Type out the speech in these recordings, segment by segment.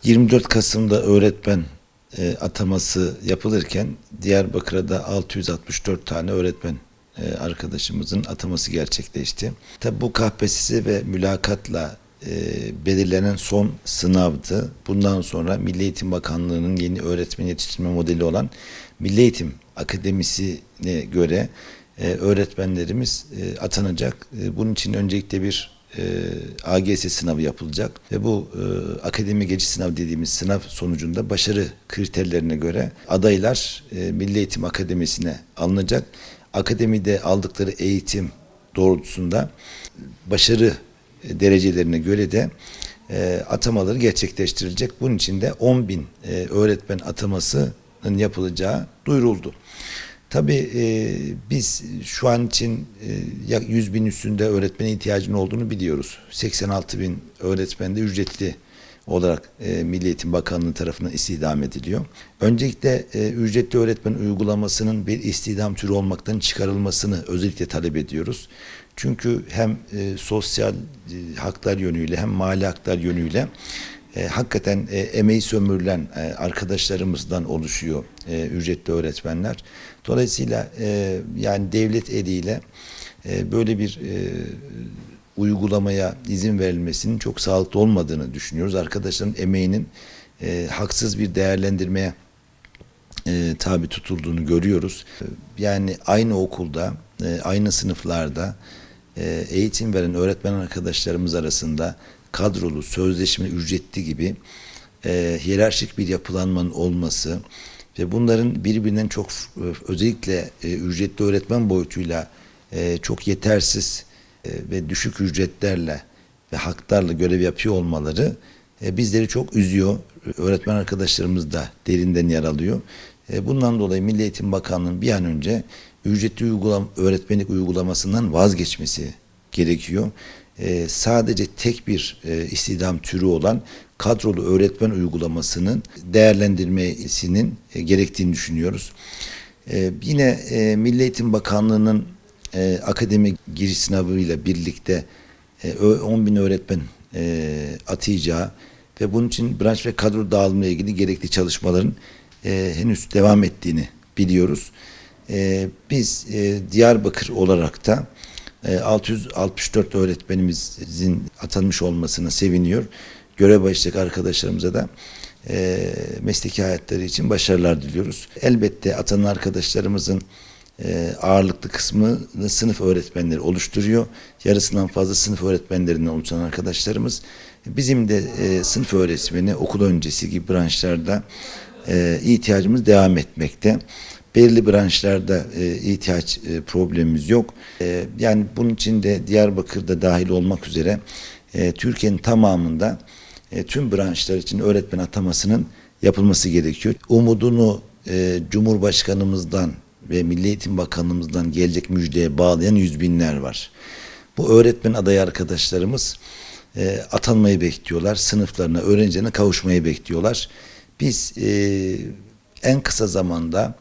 24 Kasım'da öğretmen ataması yapılırken Diyarbakır'a da 664 tane öğretmen arkadaşımızın ataması gerçekleşti. Tabi bu KPSS ve mülakatla belirlenen son sınavdı. Bundan sonra Milli Eğitim Bakanlığı'nın yeni öğretmen yetiştirme modeli olan Milli Eğitim Akademisi'ne göre öğretmenlerimiz atanacak. Bunun için öncelikle bir AGS sınavı yapılacak ve bu akademi geçiş sınavı dediğimiz sınav sonucunda başarı kriterlerine göre adaylar Milli Eğitim Akademisi'ne alınacak. Akademide aldıkları eğitim doğrultusunda başarı derecelerine göre de atamaları gerçekleştirilecek. Bunun için de 10.000 öğretmen atamasının yapılacağı duyuruldu. Tabii biz şu an için 100.000 üstünde öğretmene ihtiyacının olduğunu biliyoruz. 86.000 öğretmen de ücretli olarak Milli Eğitim Bakanlığı tarafından istihdam ediliyor. Öncelikle ücretli öğretmen uygulamasının bir istihdam türü olmaktan çıkarılmasını özellikle talep ediyoruz. Çünkü hem sosyal haklar yönüyle hem mali haklar yönüyle hakikaten emeği sömürülen arkadaşlarımızdan oluşuyor ücretli öğretmenler. Dolayısıyla yani devlet eliyle böyle bir uygulamaya izin verilmesinin çok sağlıklı olmadığını düşünüyoruz. Arkadaşların emeğinin haksız bir değerlendirmeye tabi tutulduğunu görüyoruz. Yani aynı okulda, aynı sınıflarda eğitim veren öğretmen arkadaşlarımız arasında kadrolu, sözleşme, ücretli gibi hiyerarşik bir yapılanmanın olması ve bunların birbirinden çok özellikle ücretli öğretmen boyutuyla çok yetersiz ve düşük ücretlerle ve haklarla görev yapıyor olmaları bizleri çok üzüyor. Öğretmen arkadaşlarımız da derinden yaralıyor. Bundan dolayı Milli Eğitim Bakanlığı'nın bir an önce ücretli öğretmenlik uygulamasından vazgeçmesi gerekiyor. Sadece tek bir istihdam türü olan kadrolu öğretmen uygulamasının değerlendirmesinin gerektiğini düşünüyoruz. Yine Milli Eğitim Bakanlığı'nın akademi giriş sınavıyla birlikte 10.000 öğretmen atayacağı ve bunun için branş ve kadro dağılımıyla ilgili gerekli çalışmaların henüz devam ettiğini biliyoruz. Biz Diyarbakır olarak da 664 öğretmenimizin atanmış olmasına seviniyor. Görev başlayacak arkadaşlarımıza da mesleki hayatları için başarılar diliyoruz. Elbette atanan arkadaşlarımızın ağırlıklı kısmını sınıf öğretmenleri oluşturuyor. Yarısından fazla sınıf öğretmenlerinden oluşan arkadaşlarımız. Bizim de sınıf öğretmeni, okul öncesi gibi branşlarda ihtiyacımız devam etmekte. Belirli branşlarda ihtiyaç problemimiz yok. Yani bunun için de Diyarbakır'da dahil olmak üzere Türkiye'nin tamamında tüm branşlar için öğretmen atamasının yapılması gerekiyor. Umudunu Cumhurbaşkanımızdan ve Milli Eğitim Bakanlığımızdan gelecek müjdeye bağlayan yüz binler var. Bu öğretmen adayı arkadaşlarımız atanmayı bekliyorlar. Sınıflarına, öğrencilerine kavuşmayı bekliyorlar. Biz en kısa zamanda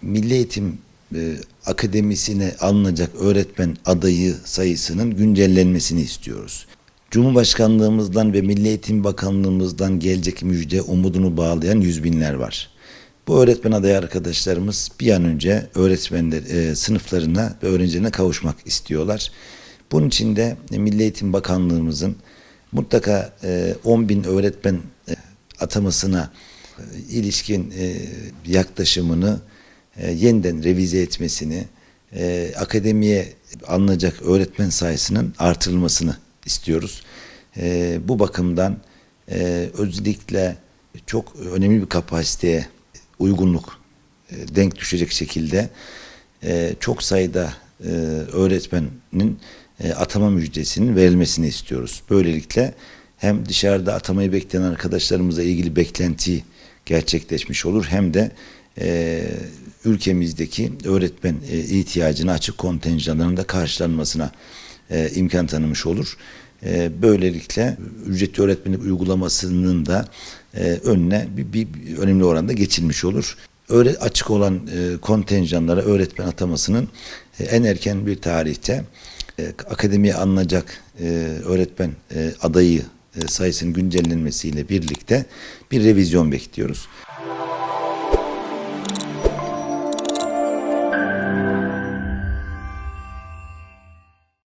Milli Eğitim Akademisi'ne alınacak öğretmen adayı sayısının güncellenmesini istiyoruz. Cumhurbaşkanlığımızdan ve Milli Eğitim Bakanlığımızdan gelecek müjde umudunu bağlayan yüz binler var. Bu öğretmen adayı arkadaşlarımız bir an önce öğretmenler sınıflarına ve öğrencilerine kavuşmak istiyorlar. Bunun için de Milli Eğitim Bakanlığımızın mutlaka 10.000 öğretmen atamasına ilişkin yaklaşımını yeniden revize etmesini, akademiye alınacak öğretmen sayısının artırılmasını istiyoruz. Bu bakımdan özellikle çok önemli bir kapasiteye uygunluk denk düşecek şekilde çok sayıda öğretmenin atama müjdesinin verilmesini istiyoruz. Böylelikle hem dışarıda atamayı bekleyen arkadaşlarımızla ilgili beklenti gerçekleşmiş olur hem de ülkemizdeki öğretmen ihtiyacına açık kontenjanların da karşılanmasına imkan tanımış olur. Böylelikle ücretli öğretmenlik uygulamasının da önüne bir önemli oranda geçilmiş olur. Açık olan kontenjanlara öğretmen atamasının en erken bir tarihte akademiye alınacak öğretmen adayı sayısının güncellenmesiyle birlikte bir revizyon bekliyoruz.